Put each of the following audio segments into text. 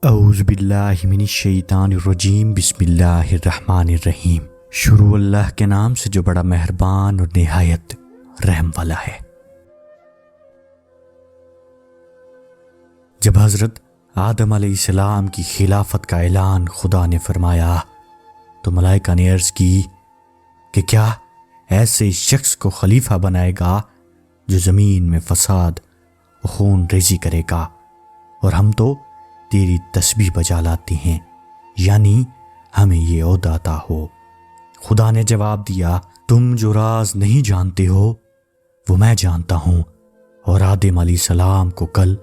اعوذ باللہ من الشیطان الرجیم بسم اللہ الرحمن الرحیم۔ شروع اللہ کے نام سے جو بڑا مہربان اور نہایت رحم والا ہے۔ جب حضرت آدم علیہ السلام کی خلافت کا اعلان خدا نے فرمایا تو ملائکہ نے عرض کی کہ کیا ایسے شخص کو خلیفہ بنائے گا جو زمین میں فساد و خون ریزی کرے گا، اور ہم تو تیری تسبیح بجا لاتے ہیں، یعنی ہمیں یہ عہدہ عطا ہو۔ خدا نے جواب دیا، تم جو راز نہیں جانتے ہو وہ میں جانتا ہوں، اور آدم علیہ السلام کو کل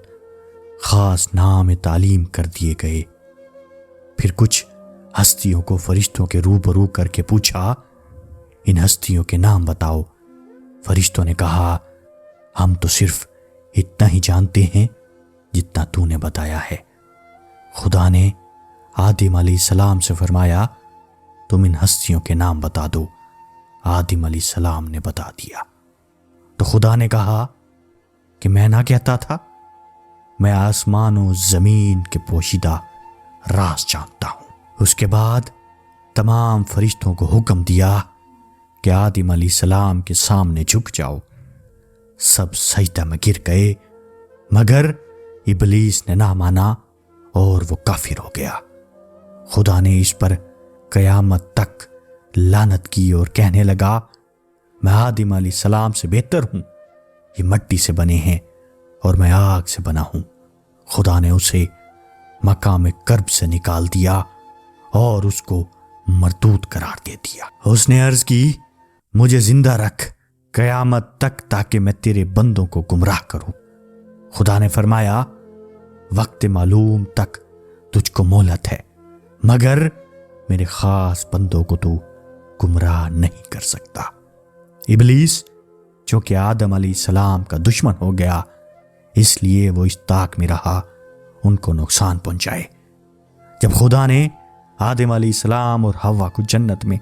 خاص نام تعلیم کر دیے گئے۔ پھر کچھ ہستیوں کو فرشتوں کے روبرو کر کے پوچھا، ان ہستیوں کے نام بتاؤ۔ فرشتوں نے کہا، ہم تو صرف اتنا ہی جانتے ہیں جتنا تو نے بتایا ہے۔ خدا نے آدم علیہ السلام سے فرمایا، تم ان ہستیوں کے نام بتا دو۔ آدم علیہ السلام نے بتا دیا۔ تو خدا نے کہا کہ میں نہ کہتا تھا، میں آسمان و زمین کے پوشیدہ راز جانتا ہوں۔ اس کے بعد تمام فرشتوں کو حکم دیا کہ آدم علیہ السلام کے سامنے جھک جاؤ۔ سب سجدہ میں گر گئے، مگر ابلیس نے نہ مانا اور وہ کافر ہو گیا۔ خدا نے اس پر قیامت تک لعنت کی اور کہنے لگا، میں آدم علیہ السلام سے بہتر ہوں، یہ مٹی سے بنے ہیں اور میں آگ سے بنا ہوں۔ خدا نے اسے مقام کرب سے نکال دیا اور اس کو مردود قرار دے دیا۔ اس نے عرض کی، مجھے زندہ رکھ قیامت تک تاکہ میں تیرے بندوں کو گمراہ کروں۔ خدا نے فرمایا، وقت معلوم تک تجھ کو مہلت ہے، مگر میرے خاص بندوں کو تو گمراہ نہیں کر سکتا۔ ابلیس چونکہ آدم علیہ السلام کا دشمن ہو گیا، اس لیے وہ اس طاق میں رہا ان کو نقصان پہنچائے۔ جب خدا نے آدم علیہ السلام اور حوا کو جنت میں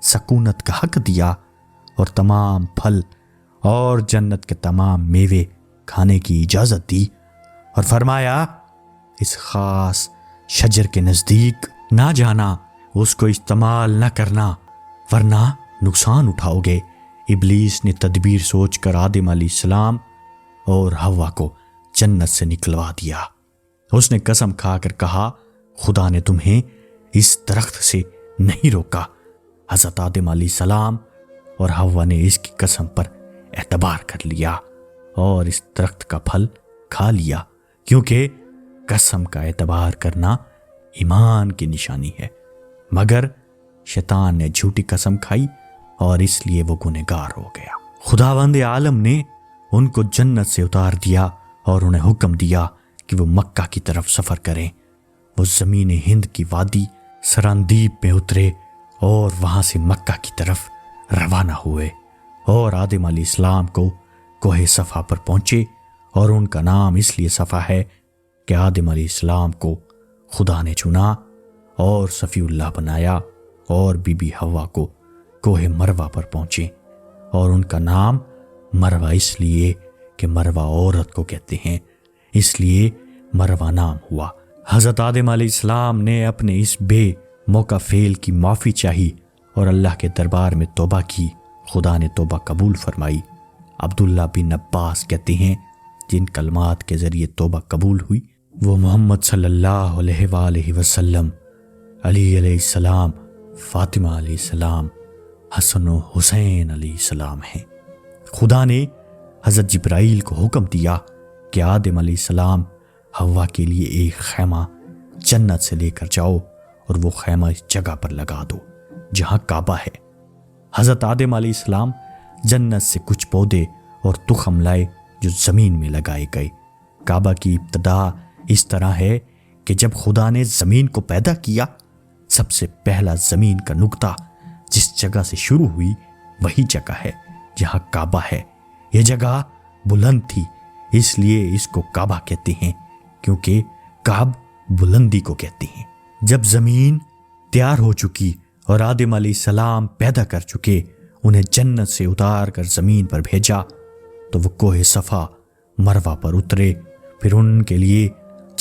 سکونت کا حق دیا اور تمام پھل اور جنت کے تمام میوے کھانے کی اجازت دی اور فرمایا، اس خاص شجر کے نزدیک نہ جانا، اس کو استعمال نہ کرنا ورنہ نقصان اٹھاؤ گے، ابلیس نے تدبیر سوچ کر آدم علیہ السلام اور حوا کو جنت سے نکلوا دیا۔ اس نے قسم کھا کر کہا، خدا نے تمہیں اس درخت سے نہیں روکا۔ حضرت آدم علیہ السلام اور حوا نے اس کی قسم پر اعتبار کر لیا اور اس درخت کا پھل کھا لیا، کیونکہ قسم کا اعتبار کرنا ایمان کی نشانی ہے، مگر شیطان نے جھوٹی قسم کھائی اور اس لیے وہ گنہگار ہو گیا۔ خداوند عالم نے ان کو جنت سے اتار دیا اور انہیں حکم دیا کہ وہ مکہ کی طرف سفر کریں۔ وہ زمین ہند کی وادی سراندیب میں اترے اور وہاں سے مکہ کی طرف روانہ ہوئے اور آدم علیہ السلام کو کوہ صفا پر پہنچے، اور ان کا نام اس لیے صفا ہے کہ آدم علیہ السلام کو خدا نے چنا اور صفی اللہ بنایا، اور بی بی حوا کو کوہ مروہ پر پہنچے، اور ان کا نام مروہ اس لیے کہ مروہ عورت کو کہتے ہیں، اس لیے مروہ نام ہوا۔ حضرت آدم علیہ السلام نے اپنے اس بے موقع فعل کی معافی چاہی اور اللہ کے دربار میں توبہ کی۔ خدا نے توبہ قبول فرمائی۔ عبداللہ بن عباس کہتے ہیں، جن کلمات کے ذریعے توبہ قبول ہوئی وہ محمد صلی اللہ علیہ وآلہ وسلم، علی علیہ السلام، فاطمہ علیہ السلام، حسن و حسین علیہ السلام ہیں۔ خدا نے حضرت جبرائیل کو حکم دیا کہ آدم علیہ السلام حوا کے لیے ایک خیمہ جنت سے لے کر جاؤ اور وہ خیمہ اس جگہ پر لگا دو جہاں کعبہ ہے۔ حضرت آدم علیہ السلام جنت سے کچھ پودے اور تخم لائے جو زمین میں لگائے گئے۔ کعبہ کی ابتدا اس طرح ہے کہ جب خدا نے زمین کو پیدا کیا، سب سے پہلا زمین کا نقطہ جس جگہ سے شروع ہوئی وہی جگہ ہے جہاں کعبہ ہے۔ یہ جگہ بلند تھی، اس لیے اس کو کعبہ کہتے ہیں، کیونکہ کعب بلندی کو کہتے ہیں۔ جب زمین تیار ہو چکی اور آدم علیہ السلام پیدا کر چکے، انہیں جنت سے اتار کر زمین پر بھیجا تو وہ کوہ صفا مروہ پر اترے۔ پھر ان کے لیے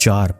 4